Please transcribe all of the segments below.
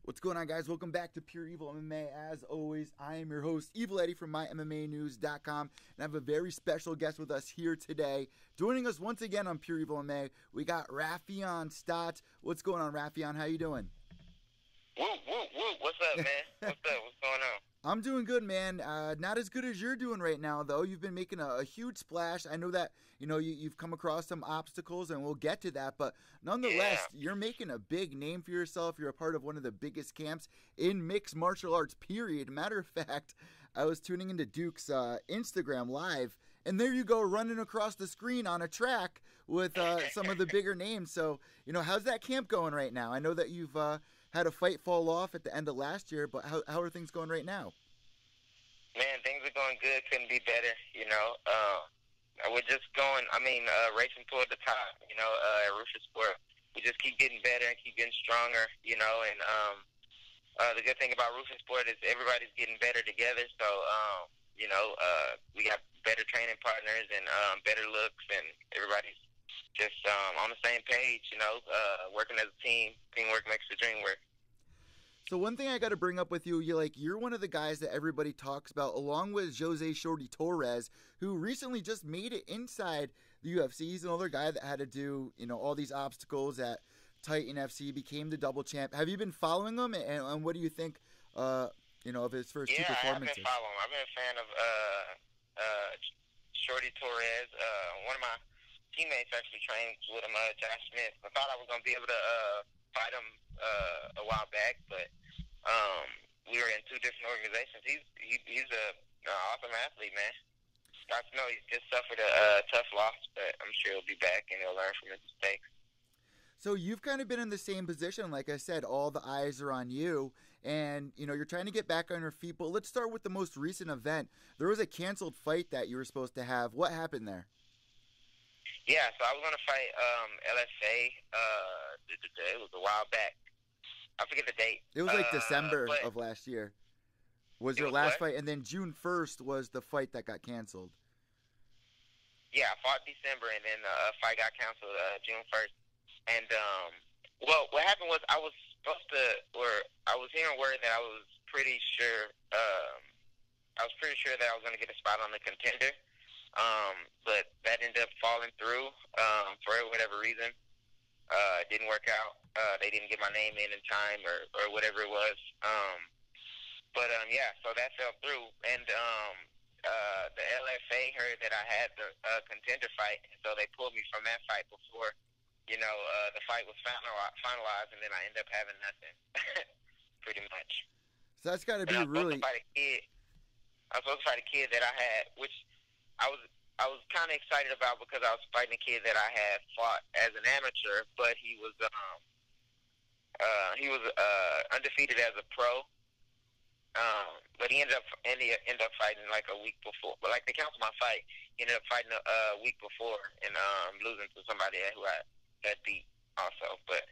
What's going on, guys? Welcome back to Pure EVil MMA. As always, I am your host, Evil Eddie from MyMMAnews.com, and I have a very special guest with us here today. Joining us once again on Pure EVil MMA, we got Raufeon Stots. What's going on, Raufeon? How you doing? Woo, woo, woo. What's up, man? What's up? What's going on? I'm doing good, man. Not as good as you're doing right now, though. You've been making a huge splash. I know that, you've come across some obstacles, and we'll get to that. But nonetheless, You're making a big name for yourself. You're a part of one of the biggest camps in mixed martial arts, period. Matter of fact, I was tuning into Duke's Instagram Live, and there you go, running across the screen on a track with some of the bigger names. So, how's that camp going right now? I know that you've had a fight fall off at the end of last year, but how are things going right now? Man, things are going good. Couldn't be better, We're just going, racing toward the top, at Raufeon Stots. We just keep getting better and keep getting stronger, and the good thing about Raufeon Stots is everybody's getting better together. So, we got better training partners and better looks, and everybody's just on the same page, working as a team. Teamwork makes the dream work. So one thing I got to bring up with you, you're one of the guys that everybody talks about, along with Jose Shorty Torres, who recently just made it inside the UFC. He's another guy that had to do, all these obstacles at Titan FC, became the double champ. Have you been following him, and what do you think, of his first two performances? Yeah, I've been following him. I've been a fan of Shorty Torres. One of my teammates actually trained with him, Josh Smith. I thought I was going to be able to fight him a while back, but we were in two different organizations. He's an awesome athlete, man. Got to know he just suffered a tough loss, but I'm sure he'll be back and he'll learn from his mistakes. So you've kind of been in the same position. Like I said, all the eyes are on you, and you're trying to get back on your feet. But let's start with the most recent event. There was a canceled fight that you were supposed to have. What happened there? Yeah, so I was going to fight LSA. It was a while back. I forget the date. It was like December of last year. Was your last fight, and then June 1st was the fight that got canceled. Yeah, I fought December, and then the fight got canceled June 1st. And, what happened was I was hearing word that I was pretty sure that I was going to get a spot on the Contender. But that ended up falling through for whatever reason. It didn't work out. They didn't get my name in time or whatever it was. So that fell through. And the LFA heard that I had the Contender fight, so they pulled me from that fight before, the fight was finalized, and then I ended up having nothing, pretty much. So that's got to be really... I was supposed to fight a kid that I had, which I was kind of excited about because I was fighting a kid that I had fought as an amateur, but he was undefeated as a pro. But he ended up fighting like a week before. But like they canceled my fight, he ended up fighting a week before and losing to somebody who I had beat also. But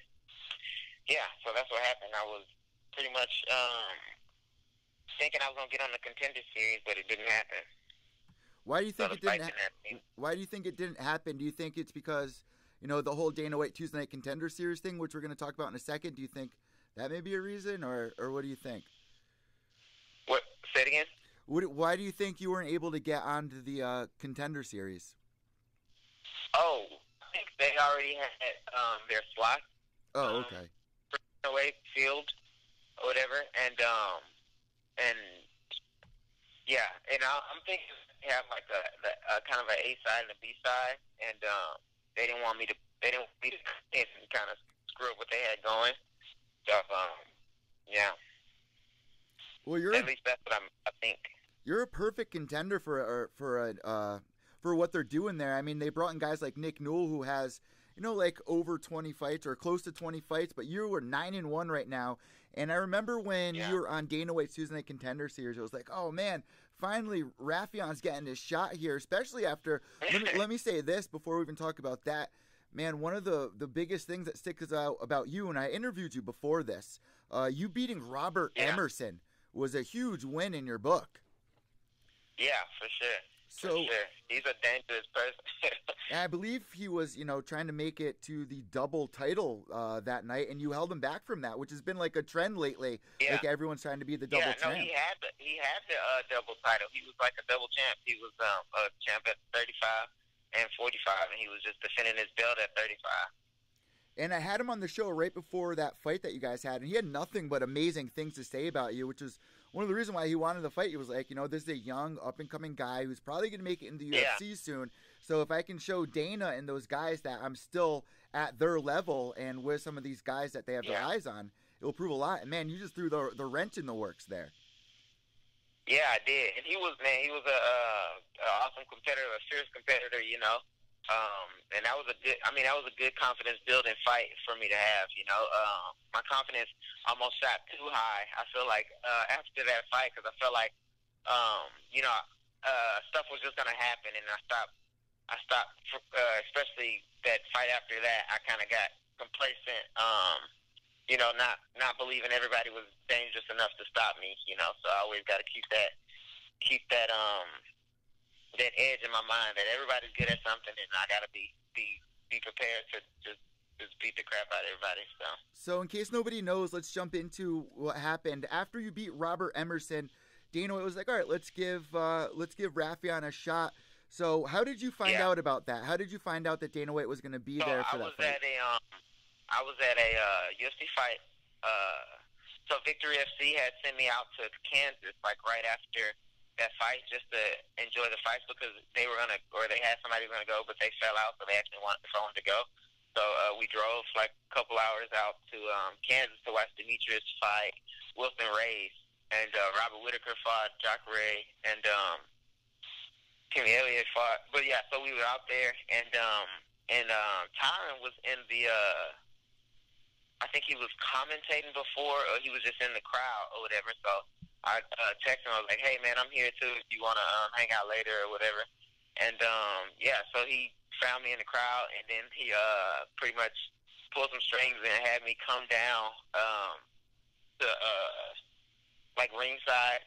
yeah, so that's what happened. I was pretty much thinking I was gonna get on the Contender Series, but it didn't happen. Why do you think it didn't happen? Why do you think it didn't happen? Do you think it's because, the whole Dana White Tuesday Night Contender Series thing, which we're going to talk about in a second? Do you think that may be a reason, or what do you think? What? Say it again? Why do you think you weren't able to get onto the Contender Series? Oh, I think they already had their slot. Oh, okay. Away field or whatever, and yeah, and I'm thinking they have like a kind of an A side and a B side, and they didn't want me to kind of screw up what they had going. So yeah. Well, at least that's what I think. You're a perfect contender for what they're doing there. I mean, they brought in guys like Nick Newell, who has like over 20 fights or close to 20 fights, but you were 9-1 right now. And I remember when you were on Dana White's Tuesday Night Contender Series, it was like, oh man, finally Raufeon's getting his shot here, especially after. let me say this before we even talk about that. Man, one of the biggest things that sticks out about you, and I interviewed you before this, you beating Robert Emerson was a huge win in your book. Yeah, for sure. So for sure. He's a dangerous person. I believe he was, trying to make it to the double title that night, and you held him back from that, which has been like a trend lately. Yeah. Like everyone's trying to be the double champ. No, he had the double title. He was like a double champ. He was a champ at 35 and 45, and he was just defending his belt at 35. And I had him on the show right before that fight that you guys had, and he had nothing but amazing things to say about you, which is one of the reasons why he wanted the fight. He was like, this is a young, up-and-coming guy who's probably going to make it in the UFC soon. So if I can show Dana and those guys that I'm still at their level and with some of these guys that they have their eyes on, it will prove a lot. And, man, you just threw the wrench in the works there. Yeah, I did. And he was a awesome competitor, a fierce competitor, and that was a good confidence building fight for me to have, my confidence almost shot too high. I feel like after that fight, because I felt like, stuff was just going to happen, and I stopped, especially that fight after that, I kind of got complacent, not believing everybody was dangerous enough to stop me, so I always got to keep that edge in my mind that everybody's good at something, and I got to be prepared to just beat the crap out of everybody. So in case nobody knows, let's jump into what happened. After you beat Robert Emerson, Dana White was like, all right, let's give Raufeon a shot. So how did you find out about that? How did you find out that Dana White was going to be there for that fight? I was at a UFC fight. So Victory FC had sent me out to Kansas, like right after that fight, just to enjoy the fights, because they had somebody who was gonna go, but they fell out, so they actually wanted the phone to go. So we drove like a couple hours out to Kansas to watch Demetrius fight Wilson Reyes, and Robert Whitaker fought Jacare, and Timmy Elliott fought. But yeah, so we were out there, and Tyron was in the. I think he was commentating before, or he was just in the crowd or whatever. So I texted him. I was like, "Hey, man, I'm here too. If you want to hang out later or whatever." And so he found me in the crowd, and then he pretty much pulled some strings and had me come down to like ringside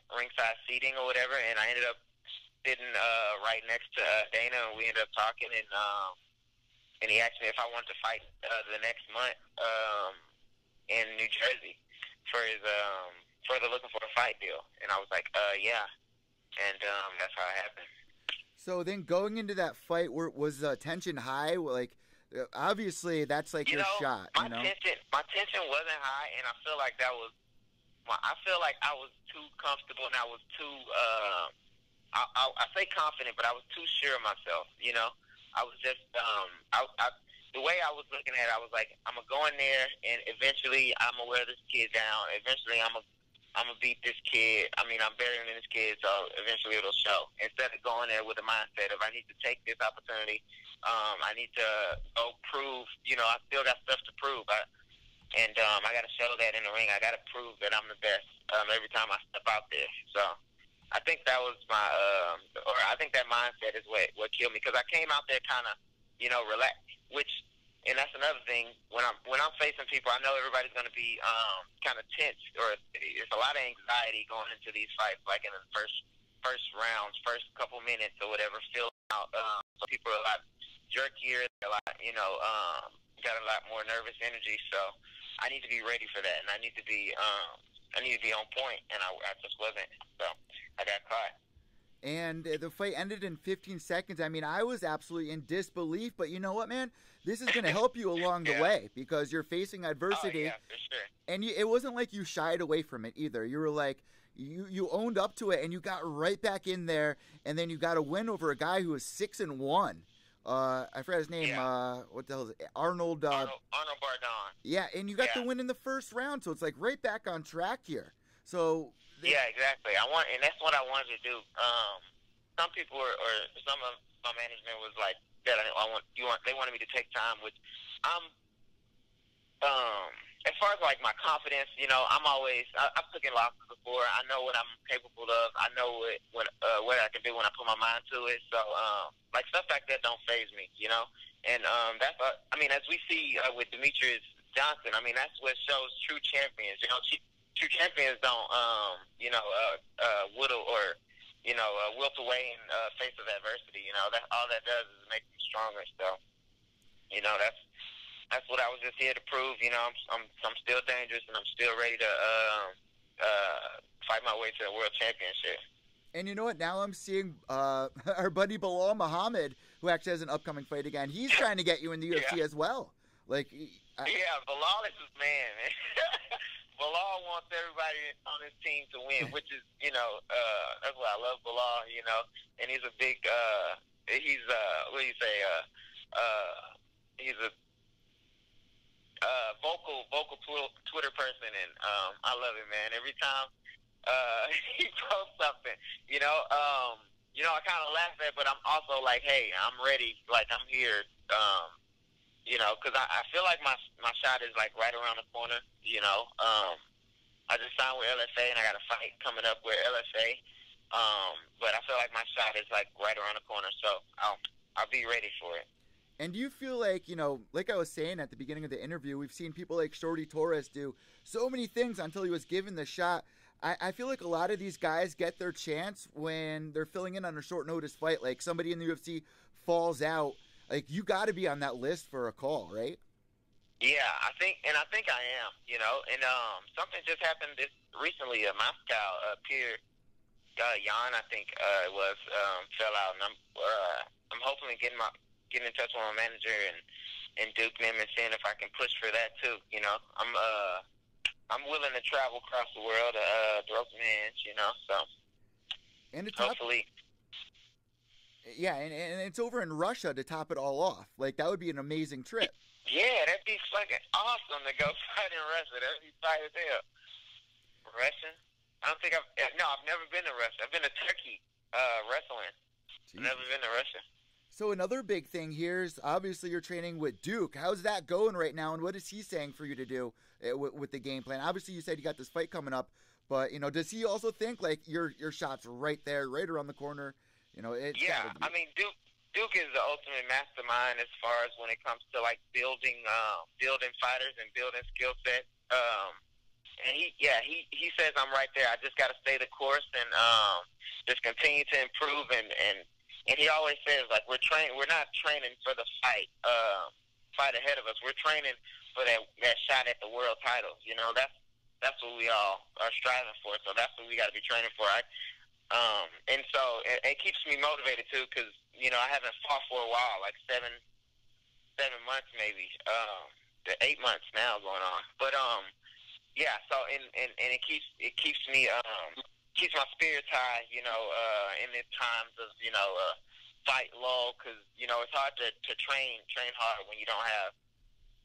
seating or whatever. And I ended up sitting right next to Dana, and we ended up talking. And he asked me if I wanted to fight the next month in New Jersey for his looking for a fight deal, and I was like, yeah, and that's how it happened. So then, going into that fight, was the tension high? Like, obviously, that's like your shot. My tension wasn't high, and I feel like I was too comfortable, and I was too. I say confident, but I was too sure of myself. I was just the way I was looking at it, I was like, I'm gonna go in there, and eventually I'm gonna wear this kid down. Eventually I'm gonna beat this kid. I mean, I'm better than this kid, so eventually it'll show. Instead of going there with the mindset of I need to take this opportunity, I need to go prove. I still got stuff to prove. I got to show that in the ring. I got to prove that I'm the best every time I step out there. So I think that was I think that mindset is what killed me, because I came out there kind of, relaxed, and that's another thing. When I'm facing people, I know everybody's going to be kind of tense, or it's a lot of anxiety going into these fights, like in the first rounds, first couple minutes or whatever, filling out. So people are a lot jerkier, a lot, got a lot more nervous energy. So I need to be ready for that, and I need to be on point, and I just wasn't. So I got caught. And the fight ended in 15 seconds. I mean, I was absolutely in disbelief, but you know what, man? This is going to help you along the way, because you're facing adversity. Oh, yeah, for sure. And it wasn't like you shied away from it either. You were like, you owned up to it, and you got right back in there, and then you got a win over a guy who was 6-1. I forgot his name. Yeah. What the hell is it? Arnold Bardon. Yeah, and you got the win in the first round, so it's like right back on track here. So yeah, exactly. And that's what I wanted to do. Some people or some of my management was like that. They wanted me to take time, which as far as like my confidence, I've taken losses before. I know what I'm capable of. I know what I can do when I put my mind to it. So like stuff like that don't faze me, And that's as we see with Demetrius Johnson, that's what shows true champions. True champions don't whittle or wilt away in face of adversity. That all that does is make me stronger. So, that's what I was just here to prove. I'm still dangerous, and I'm still ready to fight my way to a world championship. And you know what? Now I'm seeing our buddy Bilal Muhammad, who actually has an upcoming fight again. He's trying to get you in the UFC as well. Bilal is his man. Bilal wants everybody on his team to win, which is, that's why I love Bilal. And he's a big, what do you say? He's a vocal Twitter person, and I love him, man. Every time he posts something, I kind of laugh at it, but I'm also like, hey, I'm ready. Like, I'm here, because I feel like my shot is, like, right around the corner, I just signed with LFA, and I got a fight coming up with LFA, but I feel like my shot is, like, right around the corner, so I'll be ready for it. And do you feel like, like I was saying at the beginning of the interview, we've seen people like Shorty Torres do so many things until he was given the shot. I feel like a lot of these guys get their chance when they're filling in on a short notice fight. Like somebody in the UFC falls out. Like you got to be on that list for a call, right? Yeah, I think I am, and something just happened recently. Moscow, Pure EVil, I think it was, fell out, and I'm hoping to get in touch with my manager and Duke and them and seeing if I can push for that too. I'm willing to travel across the world to throw some hands, so and hopefully. Yeah, and it's over in Russia to top it all off. Like, that would be an amazing trip. Yeah, that'd be fucking awesome to go fight in Russia. That'd be tight as hell. Russia? I've never been to Russia. I've been to Turkey wrestling. I've never been to Russia. So another big thing here is obviously you're training with Duke. How's that going right now, and what is he saying for you to do with the game plan? Obviously, you said you got this fight coming up, but does he also think like your shot's right there, right around the corner? I mean, Duke is the ultimate mastermind as far as when it comes to like building fighters and building skill set. And he says I'm right there. I just got to stay the course and just continue to improve and he always says, like, we're not training for the fight ahead of us. We're training for that shot at the world title. That's what we all are striving for. So that's what we got to be training for. And so it keeps me motivated too, because I haven't fought for a while, like 7 months maybe, 8 months now going on. But yeah. So and it keeps me keeps my spirits high, in the times of, fight lull, because, it's hard to train hard when you don't have,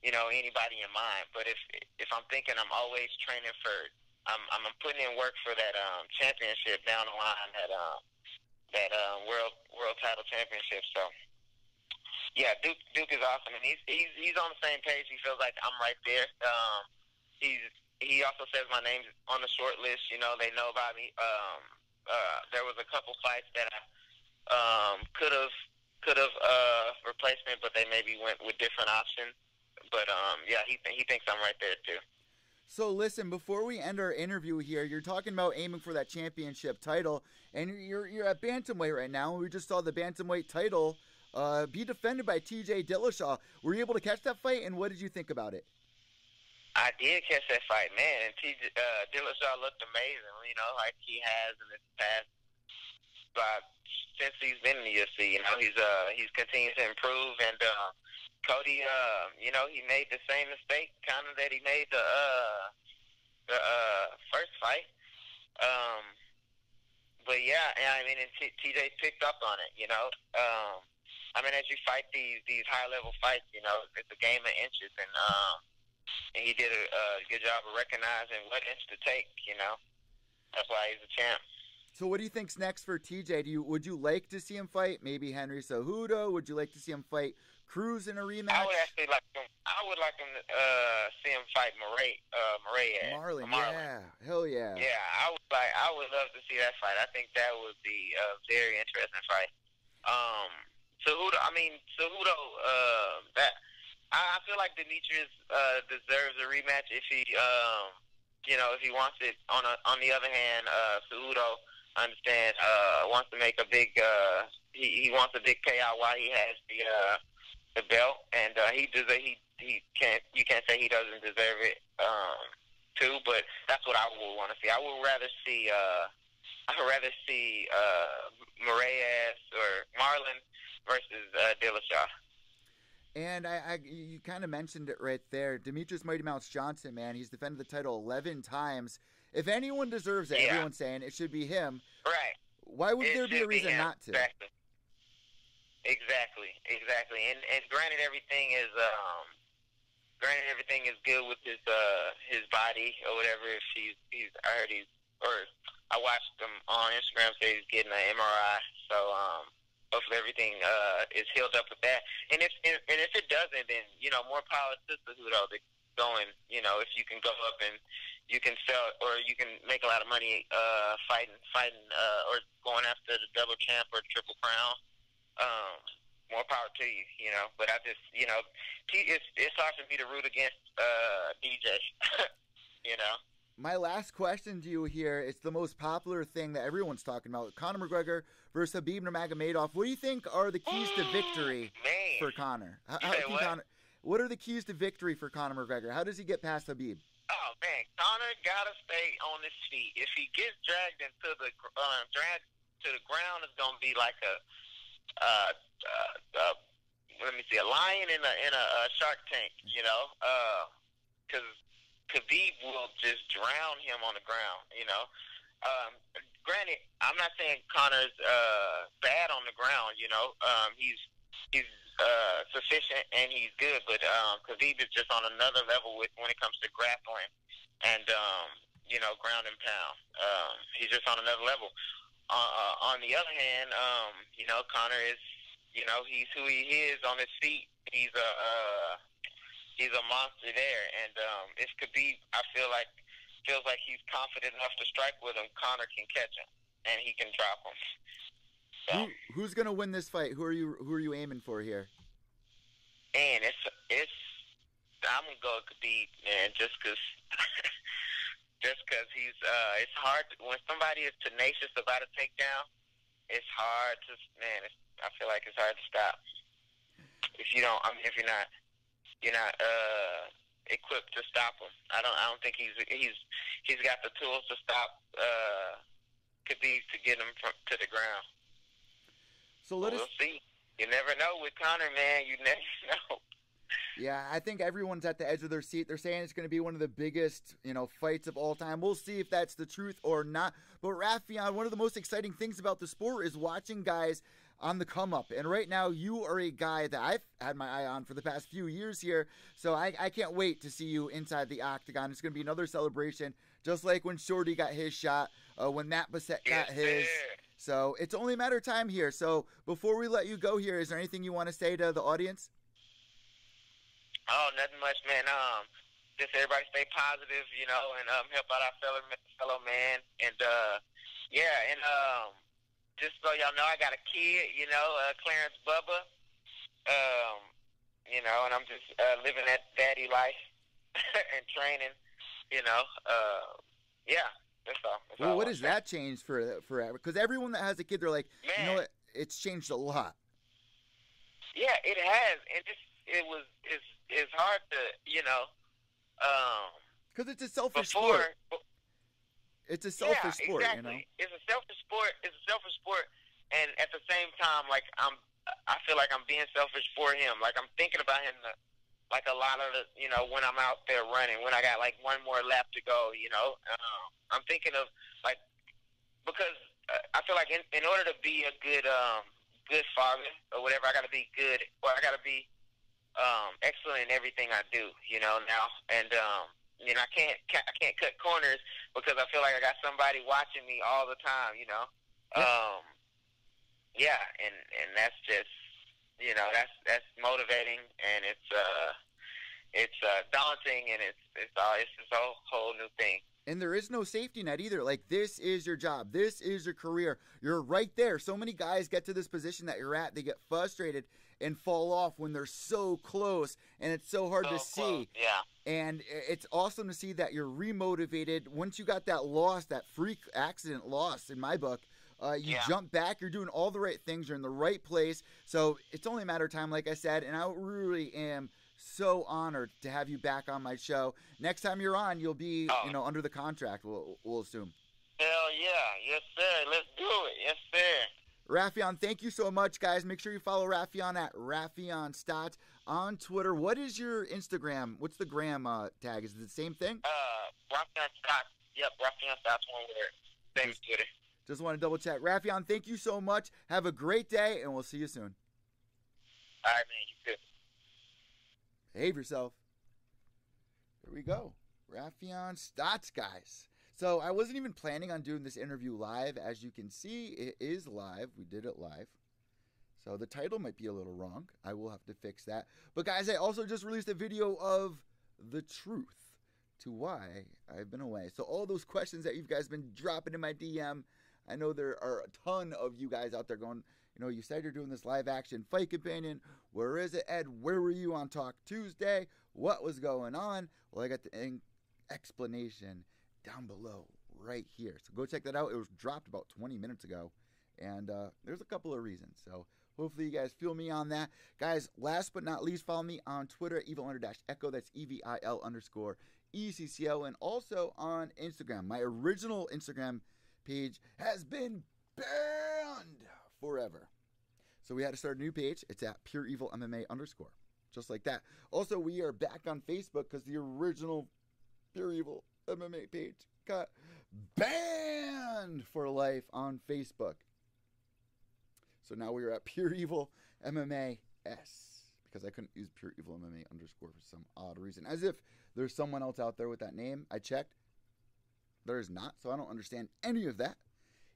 anybody in mind. But if I'm thinking I'm always training for, I'm putting in work for that championship down the line, that world title championship. So, yeah, Duke is awesome, and he's on the same page. He feels like I'm right there. He also says my name's on the short list. They know about me. There was a couple fights that I could have replaced me, but they maybe went with different options. But yeah, he thinks I'm right there too. So listen, before we end our interview here, you're talking about aiming for that championship title, and you're at bantamweight right now. We just saw the bantamweight title be defended by TJ Dillashaw. Were you able to catch that fight, and what did you think about it? I did catch that fight, man, and Dillashaw looked amazing, like he has in his past. But since he's been in the UFC, he's continued to improve, and Cody, he made the same mistake kind of that he made the first fight. But yeah, I mean, and TJ picked up on it, I mean, as you fight these high level fights, it's a game of inches, and he did a good job of recognizing what inch to take, That's why he's a champ. So what do you think's next for TJ? Would you like to see him fight maybe Henry Cejudo? Would you like to see him fight Cruz in a rematch? I would actually like him. I would like him to see him fight Marlon. Yeah, hell yeah. Yeah, I would love to see that fight. I think that would be a very interesting fight. Cejudo. I feel like Demetrius deserves a rematch if he, if he wants it. On the other hand, Cejudo, I understand. Wants to make a big. He wants a big payout while he has the belt, and he can't. You can't say he doesn't deserve it too. But that's what I would want to see. I would rather see. Moraes or Marlon versus Dillashaw. And you kind of mentioned it right there. Demetrius Mighty Mouse Johnson, man, he's defended the title 11 times. If anyone deserves it, everyone's saying it should be him. Right. Why would there be a reason not to? Exactly. And granted, everything is good with his body or whatever. I watched him on Instagram say he's getting an MRI. So hopefully everything is healed up with that. And if it doesn't, then more power to Cejudo. Going, if you can go up and you can sell or you can make a lot of money fighting or going after the double champ or triple crown. More power to you, But I just, it's hard for me to root against DJ, My last question to you here, it's the most popular thing that everyone's talking about. Conor McGregor versus Khabib Nurmagomedov. What do you think are the keys to victory for Conor? What are the keys to victory for Conor McGregor? How does he get past Khabib? Oh, man, Conor got to stay on his feet. If he gets dragged into the ground, it's going to be like a lion in a shark tank, because Khabib will just drown him on the ground, Granted, I'm not saying Conor's bad on the ground, he's sufficient and he's good, but Khabib is just on another level when it comes to grappling and ground and pound. He's just on another level. On the other hand, Conor is, he's who he is on his feet. He's a monster there, and if Khabib, I feels like he's confident enough to strike with him, Conor can catch him and he can drop him. So, who's gonna win this fight? Who are you aiming for here? And I'm gonna go with Khabib, man, just because he's it's hard when somebody is tenacious about a takedown. It's hard to I feel like it's hard to stop if you're not equipped to stop him. I don't think he's got the tools to stop Khabib to get him to the ground. So we'll see. You never know with Conor, man. You never know. Yeah, I think everyone's at the edge of their seat. They're saying it's going to be one of the biggest, fights of all time. We'll see if that's the truth or not. But Raufeon, one of the most exciting things about the sport is watching guys on the come up. And right now, you are a guy that I've had my eye on for the past few years here. So I can't wait to see you inside the octagon. It's going to be another celebration, just like when Shorty got his shot, when Matt Bessette got his. So it's only a matter of time here. So before we let you go here, is there anything you want to say to the audience? Oh, nothing much, man. Just everybody stay positive, and help out our fellow man. And just so y'all know, I got a kid, Clarence Bubba, and I'm just living that daddy life and training, yeah. That's all. What does that change for because everyone that has a kid, they're like, man, you know what? It's changed a lot. Yeah, it has, and it's hard to, because it's a selfish sport. It's a selfish sport, exactly. It's a selfish sport. And at the same time, like I feel like I'm being selfish for him. Like I'm thinking about him. Like a lot of the, when I'm out there running, when I got like one more lap to go, I'm thinking of like, because I feel like in order to be a good father or whatever, I got to be good, or I got to be excellent in everything I do, now. And I can't cut corners because I feel like I got somebody watching me all the time, Yeah, and that's just. That's motivating, and it's daunting, and it's a whole new thing. And there is no safety net either. Like, this is your job. This is your career. You're right there. So many guys get to this position that you're at. They get frustrated and fall off when they're so close, and it's so hard to see. Yeah. And it's awesome to see that you're remotivated. Once you got that loss, that freak accident loss in my book, you jump back. You're doing all the right things. You're in the right place. So it's only a matter of time, like I said, and I really am so honored to have you back on my show. Next time you're on, you'll be, under the contract, we'll assume. Hell yeah. Yes, sir. Let's do it. Yes, sir. Raufeon, thank you so much, guys. Make sure you follow Raufeon at Raufeon Stots on Twitter. What is your Instagram? What's the gram tag? Is it the same thing? Raufeon Stots. Yep, Raufeon Stots, one word. Same Twitter. Just want to double check. Raufeon, thank you so much. Have a great day, and we'll see you soon. All right, man. You too. Behave yourself. Here we go. Raufeon Stots, guys. So I wasn't even planning on doing this interview live. As you can see, it is live. We did it live. So the title might be a little wrong. I will have to fix that. But guys, I also just released a video of the truth to why I've been away. So all those questions that you guys been dropping in my DM, I know there are a ton of you guys out there going, you said you're doing this live action fight companion. Where is it, Ed? Where were you on Talk Tuesday? What was going on? Well, I got the explanation down below right here. So go check that out. It was dropped about 20 minutes ago. And there's a couple of reasons. So hopefully you guys feel me on that. Guys, last but not least, follow me on Twitter, evil_echo. That's EVIL_ECCO. And also on Instagram. My original Instagram page has been banned forever. So we had to start a new page. It's at Pure EVil MMA _. Just like that. Also, we are back on Facebook because the original Pure EVil MMA page got banned for life on Facebook. So now we are at Pure EVil MMA S because I couldn't use Pure EVil MMA _ for some odd reason. As if there's someone else out there with that name. I checked. There is not, so I don't understand any of that.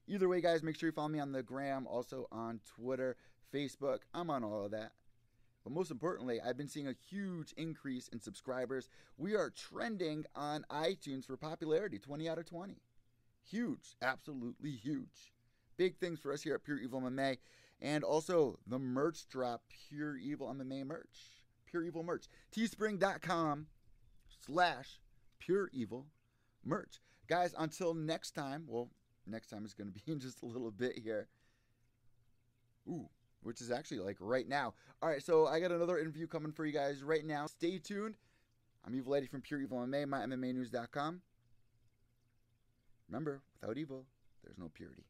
Either way, guys, make sure you follow me on the gram, also on Twitter, Facebook. I'm on all of that. But most importantly, I've been seeing a huge increase in subscribers. We are trending on iTunes for popularity, 20 out of 20. Huge, absolutely huge. Big things for us here at Pure EVil MMA. And also the merch drop, Pure EVil MMA merch. Pure EVil merch. Teespring.com/Pure EVil merch. Guys, until next time, well, next time is going to be in just a little bit here. Which is actually like right now. All right, so I got another interview coming for you guys right now. Stay tuned. I'm Evil Eddie from Pure EVil MMA, mymmanews.com. Remember, without evil, there's no purity.